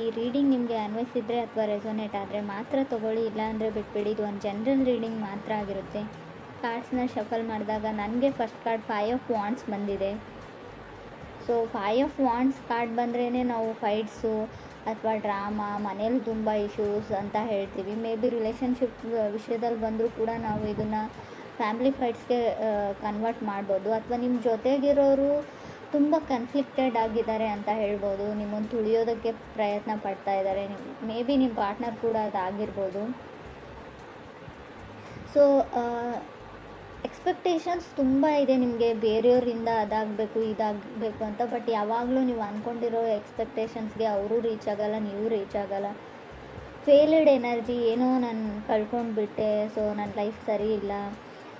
ಈ ರೀಡಿಂಗ್ ನಿಮಗೆ ಅನ್ವಯಿಸಿದರೆ ಅಥವಾ ರೆಸೊನೇಟ್ ಆದರೆ ಮಾತ್ರ ತೊಗೊಳ್ಳಿ, ಇಲ್ಲಾಂದರೆ ಬಿಟ್ಬಿಡಿ. ಇದು ಒಂದು ಜನರಲ್ ರೀಡಿಂಗ್ ಮಾತ್ರ ಆಗಿರುತ್ತೆ. ಕಾರ್ಡ್ಸ್ನ ಶಫಲ್ ಮಾಡಿದಾಗ ನನಗೆ ಫಸ್ಟ್ ಕಾರ್ಡ್ 5 ಆಫ್ ವಾಂಡ್ಸ್ ಬಂದಿದೆ. ಸೊ 5 ಆಫ್ ವಾಂಡ್ಸ್ ಕಾರ್ಡ್ ಬಂದ್ರೇ ನಾವು ಫೈಟ್ಸು ಅಥವಾ ಡ್ರಾಮಾ, ಮನೇಲಿ ತುಂಬ ಇಶ್ಯೂಸ್ ಅಂತ ಹೇಳ್ತೀವಿ. ಮೇ ಬಿ ರಿಲೇಷನ್ಶಿಪ್ ವಿಷಯದಲ್ಲಿ ಬಂದರೂ ಕೂಡ ನಾವು ಇದನ್ನು ಫ್ಯಾಮಿಲಿ ಫೈಟ್ಸ್ಗೆ ಕನ್ವರ್ಟ್ ಮಾಡ್ಬೋದು. ಅಥವಾ ನಿಮ್ಮ ಜೊತೆಗಿರೋರು ತುಂಬ ಕನ್ಫ್ಲಿಕ್ಟೆಡ್ ಆಗಿದ್ದಾರೆ ಅಂತ ಹೇಳ್ಬೋದು. ನಿಮ್ಮನ್ನು ತುಳಿಯೋದಕ್ಕೆ ಪ್ರಯತ್ನ ಪಡ್ತಾ ಇದ್ದಾರೆ. ಮೇ ಬಿ ನಿಮ್ಮ ಪಾರ್ಟ್ನರ್ ಕೂಡ ಅದಾಗಿರ್ಬೋದು. ಸೊ ಎಕ್ಸ್ಪೆಕ್ಟೇಷನ್ಸ್ ತುಂಬ ಇದೆ ನಿಮಗೆ, ಬೇರೆಯವರಿಂದ ಅದಾಗಬೇಕು ಇದಾಗಬೇಕು ಅಂತ. ಬಟ್ ಯಾವಾಗಲೂ ನೀವು ಅಂದ್ಕೊಂಡಿರೋ ಎಕ್ಸ್ಪೆಕ್ಟೇಷನ್ಸ್ಗೆ ಅವರು ರೀಚ್ ಆಗೋಲ್ಲ, ನೀವು ರೀಚ್ ಆಗೋಲ್ಲ. ಫೇಲ್ಡ್ ಎನರ್ಜಿ, ಏನೋ ನಾನು ಕಳ್ಕೊಂಡ್ಬಿಟ್ಟೆ, ಸೊ ನನ್ನ ಲೈಫ್ ಸರಿ ಇಲ್ಲ,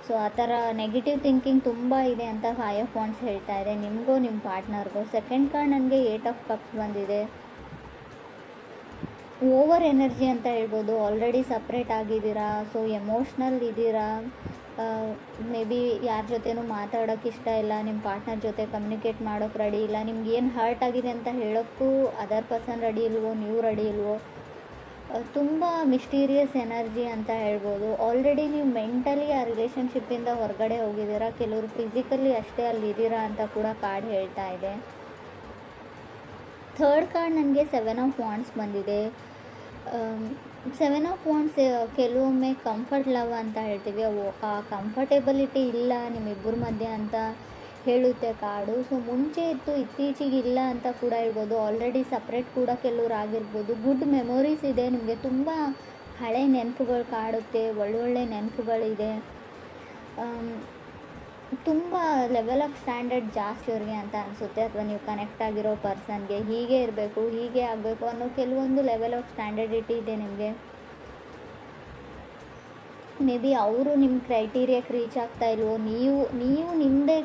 ಸೊ ಆ ಥರ ನೆಗೆಟಿವ್ ಥಿಂಕಿಂಗ್ ತುಂಬ ಇದೆ ಅಂತ 5 ಆಫ್ ವಾಂಡ್ಸ್ ಹೇಳ್ತಾ ಇದೆ ನಿಮಗೂ ನಿಮ್ಮ ಪಾರ್ಟ್ನರ್ಗೂ. ಸೆಕೆಂಡ್ ಕಾರ್ಡ್ ನನಗೆ 8 ಆಫ್ ಕಪ್ಸ್ ಬಂದಿದೆ. ಓವರ್ ಎನರ್ಜಿ ಅಂತ ಹೇಳ್ಬೋದು. ಆಲ್ರೆಡಿ ಸಪ್ರೇಟ್ ಆಗಿದ್ದೀರಾ, ಸೊ ಎಮೋಷ್ನಲ್ ಇದ್ದೀರಾ. ಮೇ ಬಿ ಯಾರ ಜೊತೆನೂ ಮಾತಾಡೋಕ್ಕೆ ಇಷ್ಟ ಇಲ್ಲ, ನಿಮ್ಮ ಪಾರ್ಟ್ನರ್ ಜೊತೆ ಕಮ್ಯುನಿಕೇಟ್ ಮಾಡೋಕ್ಕೆ ರೆಡಿ ಇಲ್ಲ. ನಿಮ್ಗೆ ಏನು ಹರ್ಟ್ ಆಗಿದೆ ಅಂತ ಹೇಳೋಕ್ಕೂ ಅದರ್ ಪರ್ಸನ್ ರೆಡಿ ಇಲ್ವೋ, ನೀವು ರೆಡಿ ಇಲ್ವೋ. ತುಂಬ ಮಿಸ್ಟೀರಿಯಸ್ ಎನರ್ಜಿ ಅಂತ ಹೇಳ್ಬೋದು. ಆಲ್ರೆಡಿ ನೀವು ಮೆಂಟಲಿ ಆ ರಿಲೇಷನ್ಶಿಪ್ಪಿಂದ ಹೊರಗಡೆ ಹೋಗಿದ್ದೀರಾ, ಕೆಲವರು ಫಿಸಿಕಲಿ ಅಷ್ಟೇ ಅಲ್ಲಿದ್ದೀರಾ ಅಂತ ಕೂಡ ಕಾರ್ಡ್ ಹೇಳ್ತಾ ಇದೆ. ಥರ್ಡ್ ಕಾರ್ಡ್ ನನಗೆ 7 ಆಫ್ ವಾಂಡ್ಸ್ ಬಂದಿದೆ. 7 ಆಫ್ ವಾಂಡ್ಸ್ ಕೆಲವೊಮ್ಮೆ ಕಂಫರ್ಟ್ ಲವ್ ಅಂತ ಹೇಳ್ತೀವಿ. ಆ ಕಂಫರ್ಟೇಬಲಿಟಿ ಇಲ್ಲ ನಿಮ್ಮಿಬ್ಬರ ಮಧ್ಯೆ ಅಂತ ಹೇಳುತ್ತೆ ಕಾರ್ಡು. ಸೊ ಮುಂಚೆ ಇತ್ತು, ಇತ್ತೀಚೆಗೆ ಇಲ್ಲ ಅಂತ ಕೂಡ ಹೇಳ್ಬೋದು. ಆಲ್ರೆಡಿ ಸಪ್ರೇಟ್ ಕೂಡ ಕೆಲವ್ರು ಆಗಿರ್ಬೋದು. ಗುಡ್ ಮೆಮೊರೀಸ್ ಇದೆ ನಿಮಗೆ, ತುಂಬ ಹಳೆ ನೆನಪುಗಳು ಕಾಡುತ್ತೆ, ಒಳ್ಳೊಳ್ಳೆ ನೆನಪುಗಳಿದೆ. ತುಂಬ ಲೆವೆಲ್ ಆಫ್ ಸ್ಟ್ಯಾಂಡರ್ಡ್ ಜಾಸ್ತಿ ಅವ್ರಿಗೆ ಅಂತ ಅನಿಸುತ್ತೆ. ಅಥವಾ ನೀವು ಕನೆಕ್ಟ್ ಆಗಿರೋ ಪರ್ಸನ್ಗೆ ಹೀಗೆ ಇರಬೇಕು, ಹೀಗೆ ಆಗಬೇಕು ಅನ್ನೋ ಕೆಲವೊಂದು ಲೆವೆಲ್ ಆಫ್ ಸ್ಟ್ಯಾಂಡರ್ಡಿಟಿ ಇದೆ ನಿಮಗೆ. ಮೇ ಬಿ ಅವರು ನಿಮ್ಮ ಕ್ರೈಟೀರಿಯಾಕ್ಕೆ ರೀಚ್ ಆಗ್ತಾ ಇಲ್ವೋ, ನೀವು ನಿಮ್ಮದೇ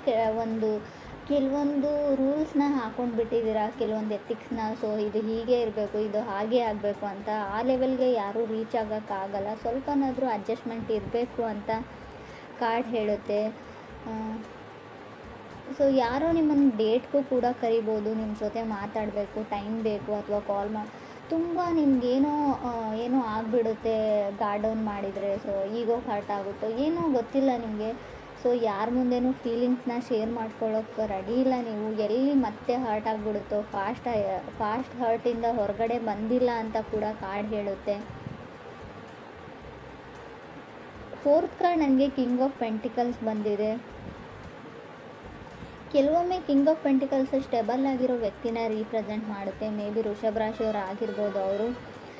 ಕೆಲವೊಂದು ರೂಲ್ಸ್ನ ಹಾಕ್ಕೊಂಡು ಬಿಟ್ಟಿದ್ದೀರಾ, ಕೆಲವೊಂದು ಎಥಿಕ್ಸ್ನ. ಸೊ ಇದು ಹೀಗೆ ಇರಬೇಕು, ಇದು ಹಾಗೆ ಆಗಬೇಕು ಅಂತ. ಆ ಲೆವೆಲ್ಗೆ ಯಾರೂ ರೀಚ್ ಆಗೋಕ್ಕಾಗಲ್ಲ. ಸ್ವಲ್ಪನಾದರೂ ಅಡ್ಜಸ್ಟ್ಮೆಂಟ್ ಇರಬೇಕು ಅಂತ ಕಾರ್ಡ್ ಹೇಳುತ್ತೆ. ಸೊ ಯಾರೋ ನಿಮ್ಮನ್ನು ಡೇಟ್ಗೂ ಕೂಡ ಕರಿಬೋದು, ನಿಮ್ಮ ಜೊತೆ ಮಾತಾಡಬೇಕು, ಟೈಮ್ ಬೇಕು, ಅಥವಾ ಕಾಲ್ ತುಂಬ ಏನೋ ಆಗಿಬಿಡುತ್ತೆ ಗಾರ್ಡ್ ಡೌನ್ ಮಾಡಿದರೆ. ಸೊ ಈಗೋ ಹರ್ಟ್ ಆಗುತ್ತೋ ಏನೋ ಗೊತ್ತಿಲ್ಲ ನಿಮಗೆ. ಸೊ ಯಾರ ಮುಂದೆನೂ ಫೀಲಿಂಗ್ಸ್ನ ಶೇರ್ ಮಾಡ್ಕೊಳ್ಳೋಕ್ಕೆ ರೆಡಿ ಇಲ್ಲ ನೀವು. ಎಲ್ಲಿ ಮತ್ತೆ ಹರ್ಟ್ ಆಗಿಬಿಡುತ್ತೋ, ಫಾಸ್ಟ್ ಹರ್ಟಿಂದ ಹೊರಗಡೆ ಬಂದಿಲ್ಲ ಅಂತ ಕೂಡ ಕಾರ್ಡ್ ಹೇಳುತ್ತೆ. ಫೋರ್ತ್ ಕಾರ್ಡ್ ನನಗೆ ಕಿಂಗ್ ಆಫ್ ಪೆಂಟಿಕಲ್ಸ್ ಬಂದಿದೆ. ಕೆಲವೊಮ್ಮೆ ಕಿಂಗ್ ಆಫ್ ಪೆಂಟಿಕಲ್ಸ್ ಸ್ಟೆಬಲ್ ಆಗಿರೋ ವ್ಯಕ್ತಿನ ರೀಪ್ರೆಸೆಂಟ್ ಮಾಡುತ್ತೆ. ಮೇ ಬಿ ವೃಷಭ ರಾಶಿಯವರು ಆಗಿರ್ಬೋದು ಅವರು,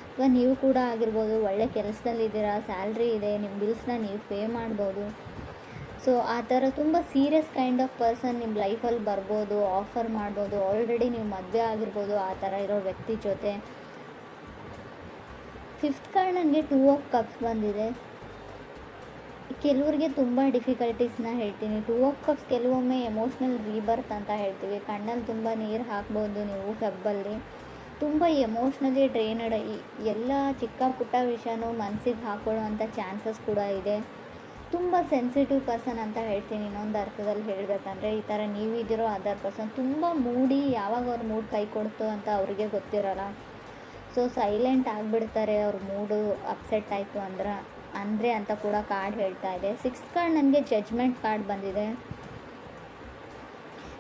ಅಥವಾ ನೀವು ಕೂಡ ಆಗಿರ್ಬೋದು. ಒಳ್ಳೆ ಕೆಲಸದಲ್ಲಿದ್ದೀರಾ, ಸ್ಯಾಲ್ರಿ ಇದೆ, ನಿಮ್ಮ ಬಿಲ್ಸ್ನ ನೀವು ಪೇ ಮಾಡ್ಬೋದು. ಸೊ ಆ ಥರ ತುಂಬ ಸೀರಿಯಸ್ ಕೈಂಡ್ ಆಫ್ ಪರ್ಸನ್ ನಿಮ್ಮ ಲೈಫಲ್ಲಿ ಬರ್ಬೋದು, ಆಫರ್ ಮಾಡ್ಬೋದು. ಆಲ್ರೆಡಿ ನೀವು ಮದುವೆ ಆಗಿರ್ಬೋದು ಆ ಥರ ಇರೋ ವ್ಯಕ್ತಿ ಜೊತೆ. ಫಿಫ್ತ್ ಕಾರ್ಡ್ ನನಗೆ 2 ಆಫ್ ಕಪ್ಸ್ ಬಂದಿದೆ. ಕೆಲವರಿಗೆ ತುಂಬ ಡಿಫಿಕಲ್ಟೀಸ್ನ ಹೇಳ್ತೀನಿ. 2 ಆಫ್ ಕಪ್ಸ್ ಕೆಲವೊಮ್ಮೆ ಎಮೋಷ್ನಲ್ ರೀಬರ್ತ್ ಅಂತ ಹೇಳ್ತೀವಿ. ಕಣ್ಣಲ್ಲಿ ತುಂಬ ನೀರು ಹಾಕ್ಬೋದು ನೀವು ಫೆಬ್ಬಲ್ಲಿ. ತುಂಬ ಎಮೋಷ್ನಲಿ ಡ್ರೈನಡ್, ಎಲ್ಲ ಚಿಕ್ಕ ಪುಟ್ಟ ವಿಷಯನೂ ಮನಸ್ಸಿಗೆ ಹಾಕೊಳ್ಳುವಂಥ ಚಾನ್ಸಸ್ ಕೂಡ ಇದೆ. ತುಂಬ ಸೆನ್ಸಿಟಿವ್ ಪರ್ಸನ್ ಅಂತ ಹೇಳ್ತೀನಿ ಇನ್ನೊಂದು ಅರ್ಥದಲ್ಲಿ ಹೇಳಬೇಕಂದ್ರೆ. ಈ ಥರ ನೀವಿದ್ದೀರೋ ಅದರ್ ಪರ್ಸನ್ ತುಂಬ ಮೂಡಿ, ಯಾವಾಗ ಅವ್ರ ಮೂಡ್ ಕೈ ಕೊಡ್ತು ಅಂತ ಅವ್ರಿಗೆ ಗೊತ್ತಿರೋಲ್ಲ. ಸೊ ಸೈಲೆಂಟ್ ಆಗಿಬಿಡ್ತಾರೆ ಅವ್ರ ಮೂಡು ಅಪ್ಸೆಟ್ ಆಯಿತು ಅಂದರೆ ಅಂತ ಕೂಡ ಕಾರ್ಡ್ ಹೇಳ್ತಾ ಇದೆ. 6th ಕಾರ್ಡ್ ನನಗೆ ಜಡ್ಜ್ಮೆಂಟ್ ಕಾರ್ಡ್ ಬಂದಿದೆ.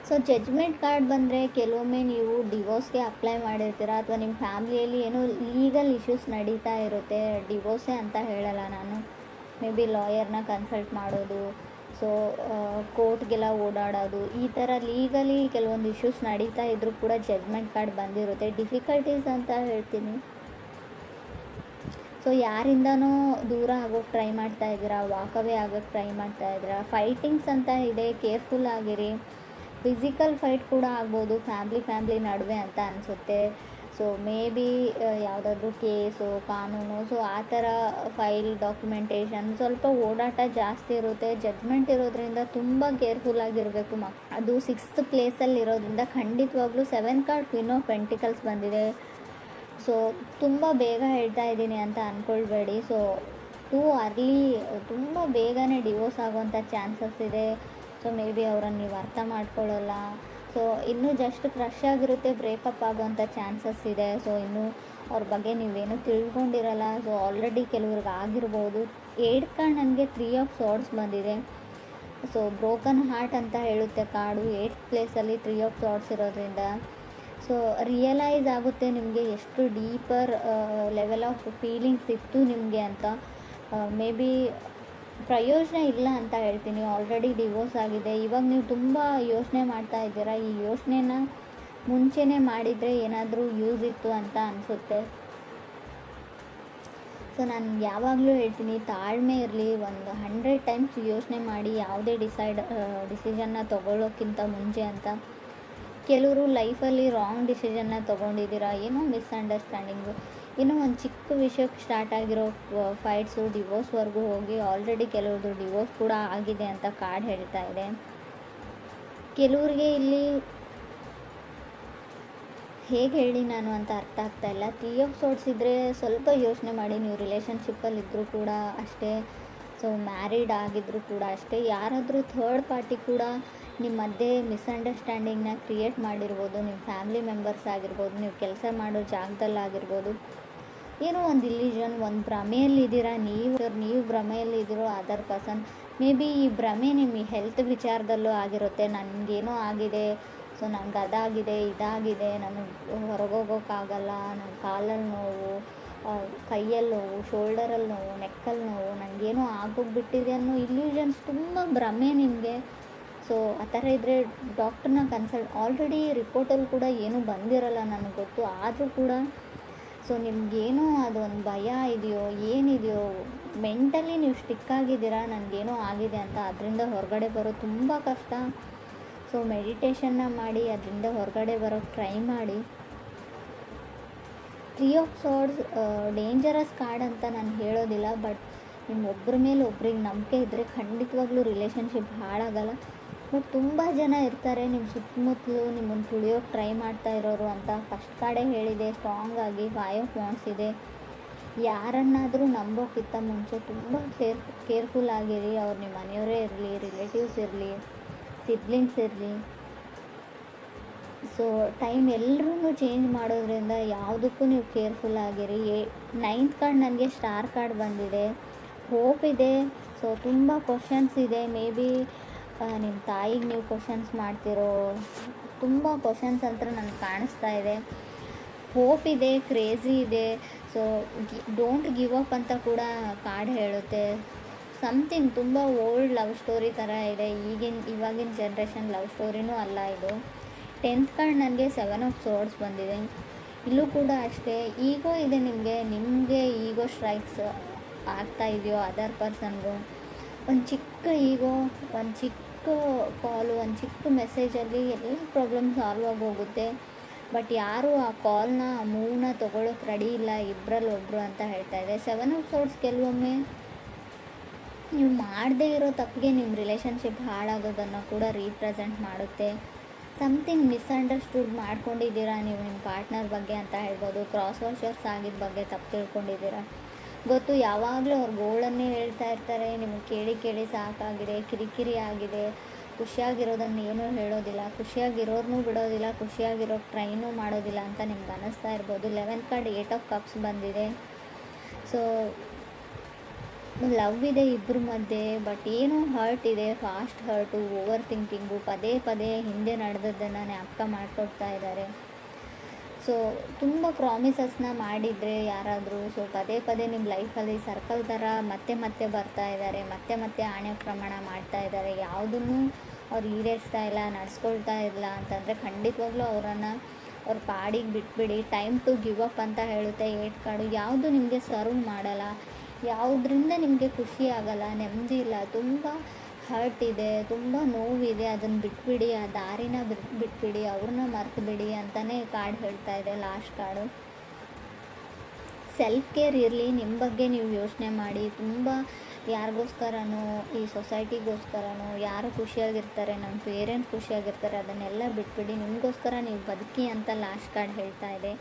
ಸೊ ಜಡ್ಜ್ಮೆಂಟ್ ಕಾರ್ಡ್ ಬಂದರೆ ಕೆಲವೊಮ್ಮೆ ನೀವು ಡಿವೋರ್ಸ್ಗೆ ಅಪ್ಲೈ ಮಾಡಿರ್ತೀರ, ಅಥವಾ ನಿಮ್ಮ ಫ್ಯಾಮಿಲಿಯಲ್ಲಿ ಏನೋ ಲೀಗಲ್ ಇಶ್ಯೂಸ್ ನಡೀತಾ ಇರುತ್ತೆ. ಡಿವೋರ್ಸೇ ಅಂತ ಹೇಳಲ್ಲ ನಾನು, ಮೇ ಬಿ ಲಾಯರ್ನ ಕನ್ಸಲ್ಟ್ ಮಾಡೋದು, ಸೊ ಕೋರ್ಟ್ಗೆಲ್ಲ ಓಡಾಡೋದು, ಈ ಥರ ಲೀಗಲಿ ಕೆಲವೊಂದು ಇಶ್ಯೂಸ್ ನಡೀತಾ ಇದ್ರೂ ಕೂಡ ಜಡ್ಜ್ಮೆಂಟ್ ಕಾರ್ಡ್ ಬಂದಿರುತ್ತೆ. ಡಿಫಿಕಲ್ಟೀಸ್ ಅಂತ ಹೇಳ್ತೀನಿ. ಸೊ ಯಾರಿಂದನೂ ದೂರ ಆಗೋಕ್ಕೆ ಟ್ರೈ ಮಾಡ್ತಾ ಇದ್ದೀರಾ, ವಾಕವೇ ಆಗೋಕ್ಕೆ ಟ್ರೈ ಮಾಡ್ತಾ ಇದ್ದೀರಾ. ಫೈಟಿಂಗ್ಸ್ ಅಂತ ಇದೆ, ಕೇರ್ಫುಲ್ ಆಗಿರಿ. ಫಿಸಿಕಲ್ ಫೈಟ್ ಕೂಡ ಆಗ್ಬೋದು ಫ್ಯಾಮ್ಲಿ ನಡುವೆ ಅಂತ ಅನಿಸುತ್ತೆ. ಸೊ ಮೇ ಬಿ ಯಾವುದಾದ್ರೂ ಕೇಸು, ಕಾನೂನು, ಸೊ ಆ ಥರ ಫೈಲ್ ಡಾಕ್ಯುಮೆಂಟೇಷನ್ ಸ್ವಲ್ಪ ಓಡಾಟ ಜಾಸ್ತಿ ಇರುತ್ತೆ. ಜಡ್ಜ್ಮೆಂಟ್ ಇರೋದ್ರಿಂದ ತುಂಬ ಕೇರ್ಫುಲ್ ಆಗಿರಬೇಕು. ಅದು 6th ಪ್ಲೇಸಲ್ಲಿ ಇರೋದ್ರಿಂದ ಖಂಡಿತವಾಗ್ಲೂ 7th card queen of pentacles ಬಂದಿದೆ. ಸೊ ತುಂಬ ಬೇಗ ಹೇಳ್ತಾ ಇದ್ದೀನಿ ಅಂತ ಅಂದ್ಕೊಳ್ಬೇಡಿ. ಸೊ ಟೂ ಅರ್ಲಿ, ತುಂಬ ಬೇಗನೆ ಡಿವೋರ್ಸ್ ಆಗೋವಂಥ ಚಾನ್ಸಸ್ ಇದೆ. ಸೊ ಮೇ ಬಿ ಅವರನ್ನು ನೀವು ಅರ್ಥ ಮಾಡ್ಕೊಳ್ಳಲ್ಲ, ಸೊ ಇನ್ನೂ ಜಸ್ಟ್ ಕ್ರಶ್ ಆಗಿರುತ್ತೆ, ಬ್ರೇಕಪ್ ಆಗುವಂಥ ಚಾನ್ಸಸ್ ಇದೆ. ಸೊ ಇನ್ನೂ ಅವ್ರ ಬಗ್ಗೆ ನೀವೇನು ತಿಳ್ಕೊಂಡಿರಲ್ಲ. ಸೊ ಆಲ್ರೆಡಿ ಕೆಲವ್ರಿಗೆ ಆಗಿರ್ಬೋದು. 8th ಕಾರ್ಡ್ ನನಗೆ 3 ಆಫ್ ಸಾರ್ಡ್ಸ್ ಬಂದಿದೆ. ಸೊ ಬ್ರೋಕನ್ ಹಾರ್ಟ್ ಅಂತ ಹೇಳುತ್ತೆ ಕಾರ್ಡು. 8th ಪ್ಲೇಸಲ್ಲಿ 3 ಆಫ್ ಸಾರ್ಡ್ಸ್ ಇರೋದ್ರಿಂದ ಸೊ ರಿಯಲೈಸ್ ಆಗುತ್ತೆ ನಿಮಗೆ ಎಷ್ಟು ಡೀಪರ್ ಲೆವೆಲ್ ಆಫ್ ಫೀಲಿಂಗ್ಸ್ ಇತ್ತು ನಿಮಗೆ ಅಂತ. ಮೇ ಬಿ ಪ್ರಯೋಜನ ಇಲ್ಲ ಅಂತ ಹೇಳ್ತೀನಿ. ಆಲ್ರೆಡಿ ಡಿವೋರ್ಸ್ ಆಗಿದೆ. ಇವಾಗ ನೀವು ತುಂಬ ಯೋಚನೆ ಮಾಡ್ತಾ ಇದ್ದೀರಾ. ಈ ಯೋಚನೆನ ಮುಂಚೆನೇ ಮಾಡಿದರೆ ಏನಾದರೂ ಯೂಸ್ ಇತ್ತು ಅಂತ ಅನಿಸುತ್ತೆ. ಸೊ ನಾನು ಯಾವಾಗಲೂ ಹೇಳ್ತೀನಿ, ತಾಳ್ಮೆ ಇರಲಿ. ಒಂದು 100 ಟೈಮ್ಸ್ ಯೋಚನೆ ಮಾಡಿ ಯಾವುದೇ ಡಿಸಿಷನ್ನ ತೊಗೊಳ್ಳೋಕ್ಕಿಂತ ಮುಂಚೆ ಅಂತ. ಕೆಲವರು ಲೈಫಲ್ಲಿ ರಾಂಗ್ ಡಿಸಿಷನ್ನ ತೊಗೊಂಡಿದ್ದೀರಾ, ಏನೋ ಮಿಸ್ಅಂಡರ್ಸ್ಟ್ಯಾಂಡಿಂಗು, ಏನೋ ಒಂದು ಚಿಕ್ಕ ವಿಷಯಕ್ಕೆ ಸ್ಟಾರ್ಟ್ ಆಗಿರೋ ಫೈಟ್ಸು ಡಿವೋರ್ಸ್ವರೆಗೂ ಹೋಗಿ ಆಲ್ರೆಡಿ ಕೆಲವ್ರದ್ದು ಡಿವೋರ್ಸ್ ಕೂಡ ಆಗಿದೆ ಅಂತ ಕಾರ್ಡ್ ಹೇಳ್ತಾ ಇದೆ. ಕೆಲವ್ರಿಗೆ ಇಲ್ಲಿ ಹೇಗೆ ಹೇಳಿ ನಾನು ಅಂತ ಅರ್ಥ ಆಗ್ತಾಯಿಲ್ಲ. 3 ಆಫ್ ಸಾರ್ಡ್ಸ್ ಇದ್ದರೆ ಸ್ವಲ್ಪ ಯೋಚನೆ ಮಾಡಿ. ನೀವು ರಿಲೇಷನ್ಶಿಪ್ಪಲ್ಲಿದ್ದರೂ ಕೂಡ ಅಷ್ಟೇ, ಸೊ ಮ್ಯಾರಿಡ್ ಆಗಿದ್ದರೂ ಕೂಡ ಅಷ್ಟೇ, ಯಾರಾದರೂ ಥರ್ಡ್ ಪಾರ್ಟಿ ಕೂಡ ನಿಮ್ಮ ಮಧ್ಯೆ ಮಿಸ್ಅಂಡರ್ಸ್ಟ್ಯಾಂಡಿಂಗ್ನ ಕ್ರಿಯೇಟ್ ಮಾಡಿರ್ಬೋದು. ನಿಮ್ಮ ಫ್ಯಾಮಿಲಿ ಮೆಂಬರ್ಸ್ ಆಗಿರ್ಬೋದು, ನೀವು ಕೆಲಸ ಮಾಡೋ ಜಾಗದಲ್ಲಾಗಿರ್ಬೋದು. ಏನೋ ಒಂದು ಇಲ್ಯೂಷನ್, ಒಂದು ಭ್ರಮೆಯಲ್ಲಿದ್ದೀರಾ ನೀವು ಭ್ರಮೆಯಲ್ಲಿದ್ದೀರೋ ಅದರ್ ಪರ್ಸನ್. ಮೇ ಬಿ ಈ ಭ್ರಮೆ ನಿಮ್ಮ ಹೆಲ್ತ್ ವಿಚಾರದಲ್ಲೂ ಆಗಿರುತ್ತೆ. ನನಗೇನೋ ಆಗಿದೆ, ಸೊ ನನಗೆ ಅದಾಗಿದೆ, ಇದಾಗಿದೆ, ನನಗೆ ಹೊರಗೋಗೋಕ್ಕಾಗಲ್ಲ, ನನ್ನ ಕಾಲಲ್ಲಿ ನೋವು, ಕೈಯಲ್ಲಿ ನೋವು, ಶೋಲ್ಡರಲ್ಲಿ ನೋವು, ನೆಕ್ಕಲ್ಲಿ ನೋವು, ನನಗೇನೋ ಆಗೋಗ್ಬಿಟ್ಟಿದೆ ಅನ್ನೋ ಇಲ್ಯೂಷನ್ಸ್ ತುಂಬ ಭ್ರಮೆ ನಿಮಗೆ. ಸೊ ಆ ಥರ ಇದ್ದರೆ ಡಾಕ್ಟ್ರನ್ನ ಕನ್ಸಲ್ಟ್. ಆಲ್ರೆಡಿ ರಿಪೋರ್ಟಲ್ಲಿ ಕೂಡ ಏನೂ ಬಂದಿರಲ್ಲ ನನಗೆ ಗೊತ್ತು. ಆದರೂ ಕೂಡ ಸೊ ನಿಮಗೇನೋ ಅದೊಂದು ಭಯ ಇದೆಯೋ ಏನಿದೆಯೋ, ಮೆಂಟಲಿ ನೀವು ಸ್ಟಿಕ್ ಆಗಿದ್ದೀರಾ ನನಗೇನೋ ಆಗಿದೆ ಅಂತ. ಅದರಿಂದ ಹೊರಗಡೆ ಬರೋದು ತುಂಬ ಕಷ್ಟ. ಸೊ ಮೆಡಿಟೇಷನ್ನ ಮಾಡಿ ಅದರಿಂದ ಹೊರಗಡೆ ಬರೋಕ್ಕೆ ಟ್ರೈ ಮಾಡಿ. 3 ಆಫ್ ಸಾರ್ಡ್ಸ್ ಡೇಂಜರಸ್ ಕಾರ್ಡ್ ಅಂತ ನಾನು ಹೇಳೋದಿಲ್ಲ. ಬಟ್ ನಿಮ್ಮ ಒಬ್ಬರ ಮೇಲೆ ಒಬ್ರಿಗೆ ನಂಬಿಕೆ ಇದ್ದರೆ ಖಂಡಿತವಾಗ್ಲೂ ರಿಲೇಷನ್ಶಿಪ್ ಹಾಳಾಗಲ್ಲ. ಬಟ್ ತುಂಬ ಜನ ಇರ್ತಾರೆ ನಿಮ್ಮ ಸುತ್ತಮುತ್ತಲು ನಿಮ್ಮನ್ನು ತುಳಿಯೋಕ್ಕೆ ಟ್ರೈ ಮಾಡ್ತಾ ಇರೋರು ಅಂತ. ಫಸ್ಟ್ ಕಾರ್ಡೇ ಹೇಳಿದೆ ಸ್ಟ್ರಾಂಗ್ ಆಗಿ 5 ಆಫ್ ವಾಂಡ್ಸ್ ಇದೆ. ಯಾರನ್ನಾದರೂ ನಂಬೋಕ್ಕಿಂತ ಮುಂಚೆ ತುಂಬ ಕೇರ್ಫುಲ್ ಆಗಿರಿ. ಅವ್ರು ನಿಮ್ಮ ಮನೆಯವರೇ ಇರಲಿ, ರಿಲೇಟಿವ್ಸ್ ಇರಲಿ, ಸಿಬ್ಲಿಂಗ್ಸ್ ಇರಲಿ. ಸೊ ಟೈಮ್ ಎಲ್ಲರೂ ಚೇಂಜ್ ಮಾಡೋದ್ರಿಂದ ಯಾವುದಕ್ಕೂ ನೀವು ಕೇರ್ಫುಲ್ ಆಗಿರಿ. 9th ಕಾರ್ಡ್ ನನಗೆ ಸ್ಟಾರ್ ಕಾರ್ಡ್ ಬಂದಿದೆ. ಹೋಪ್ ಇದೆ. ಸೊ ತುಂಬ ಕ್ವಶನ್ಸ್ ಇದೆ. ಮೇ ಬಿ ನಿಮ್ಮ ತಾಯಿಗೆ ನೀವು ಕ್ವಶನ್ಸ್ ಮಾಡ್ತಿರೋ ತುಂಬ ಕ್ವಶನ್ಸ್ ಅಂತ ನನಗೆ ಕಾಣಿಸ್ತಾ ಇದೆ. ಹೋಪ್ ಇದೆ, ಕ್ರೇಜಿ ಇದೆ. ಸೊ ಡೋಂಟ್ ಗಿವ್ ಅಪ್ ಅಂತ ಕೂಡ ಕಾರ್ಡ್ ಹೇಳುತ್ತೆ. ಸಮಥಿಂಗ್ ತುಂಬ ಓಲ್ಡ್ ಲವ್ ಸ್ಟೋರಿ ಥರ ಇದೆ. ಇವಾಗಿನ ಜನ್ರೇಷನ್ ಲವ್ ಸ್ಟೋರಿನೂ ಅಲ್ಲ ಇದು. 10th ಕಾರ್ಡ್ ನನಗೆ 7 ಆಫ್ ಸಾರ್ಡ್ಸ್ ಬಂದಿದೆ. ಇಲ್ಲೂ ಕೂಡ ಅಷ್ಟೇ ಈಗೋ ಇದೆ ನಿಮಗೆ ಈಗೋ ಸ್ಟ್ರೈಕ್ಸ್ ಆಗ್ತಾ ಇದೆಯೋ ಅದರ್ ಪರ್ಸನ್ಗೂ. ಒಂದು ಚಿಕ್ಕ ಈಗೋ, ಒಂದು ಚಿಕ್ಕ ಕಾಲು, ಒಂದು ಚಿಕ್ಕ ಮೆಸೇಜಲ್ಲಿ ಎಲ್ಲ ಪ್ರಾಬ್ಲಮ್ ಸಾಲ್ವ್ ಆಗೋಗುತ್ತೆ. ಬಟ್ ಯಾರೂ ಆ ಕಾಲ್ನ ಆ ಮೂವ್ನ ತೊಗೊಳೋಕ್ಕೆ ರೆಡಿ ಇಲ್ಲ ಇಬ್ಬರಲ್ಲಿ ಒಬ್ಬರು ಅಂತ ಹೇಳ್ತಾ ಇದೆ. 7 ಆಫ್ ಸಾರ್ಡ್ಸ್ ಕೆಲವೊಮ್ಮೆ ನೀವು ಮಾಡದೇ ಇರೋ ತಪ್ಪಿಗೆ ನಿಮ್ಮ ರಿಲೇಷನ್ಶಿಪ್ ಹಾಳಾಗೋದನ್ನು ಕೂಡ ರೀಪ್ರೆಸೆಂಟ್ ಮಾಡುತ್ತೆ. ಸಮಥಿಂಗ್ ಮಿಸ್ಅಂಡರ್ಸ್ಟುಡ್ ಮಾಡ್ಕೊಂಡಿದ್ದೀರಾ ನೀವು ನಿಮ್ಮ ಪಾರ್ಟ್ನರ್ ಬಗ್ಗೆ ಅಂತ ಹೇಳ್ಬೋದು. ಕ್ರಾಸ್ ವಾಷರ್ಸ್ ಆಗಿದ್ದ ಬಗ್ಗೆ ತಪ್ಪು ತಿಳ್ಕೊಂಡಿದ್ದೀರಾ. ಗೊತ್ತು, ಯಾವಾಗಲೂ ಅವ್ರ ಗೋಳನ್ನೇ ಹೇಳ್ತಾ ಇರ್ತಾರೆ. ನಿಮಗೆ ಕೇಳಿ ಸಾಕಾಗಿದೆ, ಕಿರಿಕಿರಿ ಆಗಿದೆ. ಖುಷಿಯಾಗಿರೋದನ್ನು ಏನೂ ಹೇಳೋದಿಲ್ಲ, ಖುಷಿಯಾಗಿರೋರ್ನೂ ಬಿಡೋದಿಲ್ಲ, ಖುಷಿಯಾಗಿರೋಕ್ಕೆ ಟ್ರೈನೂ ಮಾಡೋದಿಲ್ಲ ಅಂತ ನಿಮ್ಗೆ ಅನ್ನಿಸ್ತಾ ಇರ್ಬೋದು. 11th ಕಾರ್ಡ್ 8 ಆಫ್ ಕಪ್ಸ್ ಬಂದಿದೆ. ಸೊ ಲವ್ ಇದೆ ಇಬ್ಬರ ಮಧ್ಯೆ. ಬಟ್ ಏನೋ ಹರ್ಟ್ ಇದೆ, ಫಾಸ್ಟ್ ಹರ್ಟು, ಓವರ್ ಥಿಂಕಿಂಗು, ಪದೇ ಹಿಂದೆ ನಡೆದದ್ದನ್ನು ಜ್ಞಾಪಕ ಮಾಡ್ಕೊಡ್ತಾ ಇದ್ದಾರೆ. ಸೊ ತುಂಬ ಪ್ರಾಮಿಸಸ್ನ ಮಾಡಿದರೆ ಯಾರಾದರೂ, ಸೊ ಪದೇ ನಿಮ್ಮ ಲೈಫಲ್ಲಿ ಸರ್ಕಲ್ ಥರ ಮತ್ತೆ ಬರ್ತಾ ಇದ್ದಾರೆ, ಮತ್ತೆ ಆಣೆ ಪ್ರಮಾಣ ಮಾಡ್ತಾ ಇದ್ದಾರೆ. ಯಾವುದನ್ನು ಅವ್ರು ಈಡೇರಿಸ್ತಾ ಇಲ್ಲ, ನಡೆಸ್ಕೊಳ್ತಾ ಇಲ್ಲ ಅಂತಂದರೆ ಖಂಡಿತವಾಗ್ಲೂ ಅವರನ್ನು ಅವ್ರ ಪಾಡಿಗೆ ಬಿಟ್ಬಿಡಿ. ಟೈಮ್ ಟು ಗಿವ್ ಅಪ್ ಅಂತ ಹೇಳುತ್ತೆ 8 ಕಾರ್ಡು. ಯಾವುದು ನಿಮಗೆ ಸರ್ವ್ ಮಾಡಲ್ಲ, ಯಾವುದರಿಂದ ನಿಮಗೆ ಖುಷಿ ಆಗಲ್ಲ, ನೆಮ್ಮದಿ ಇಲ್ಲ, ತುಂಬ ಹರ್ಟ್ ಇದೆ, ತುಂಬ ನೋವಿದೆ, ಅದನ್ನು ಬಿಟ್ಬಿಡಿ, ಆ ದಾರಿನ ಬಿಟ್ಬಿಡಿ, ಅವ್ರನ್ನ ಮರ್ತು ಬಿಡಿ ಅಂತಲೇ ಕಾರ್ಡ್ ಹೇಳ್ತಾ ಇದೆ ಲಾಸ್ಟ್ ಕಾರ್ಡು. ಸೆಲ್ಫ್ ಕೇರ್ ಇರಲಿ, ನಿಮ್ಮ ಬಗ್ಗೆ ನೀವು ಯೋಚನೆ ಮಾಡಿ. ತುಂಬ ಯಾರಿಗೋಸ್ಕರನೋ, ಈ ಸೊಸೈಟಿಗೋಸ್ಕರನೋ, ಯಾರು ಖುಷಿಯಾಗಿರ್ತಾರೆ, ನಮ್ಮ ಪೇರೆಂಟ್ಸ್ ಖುಷಿಯಾಗಿರ್ತಾರೆ, ಅದನ್ನೆಲ್ಲ ಬಿಟ್ಬಿಡಿ, ನಿಮಗೋಸ್ಕರ ನೀವು ಬದುಕಿ ಅಂತ ಲಾಸ್ಟ್ ಕಾರ್ಡ್ ಹೇಳ್ತಾ ಇದೆ.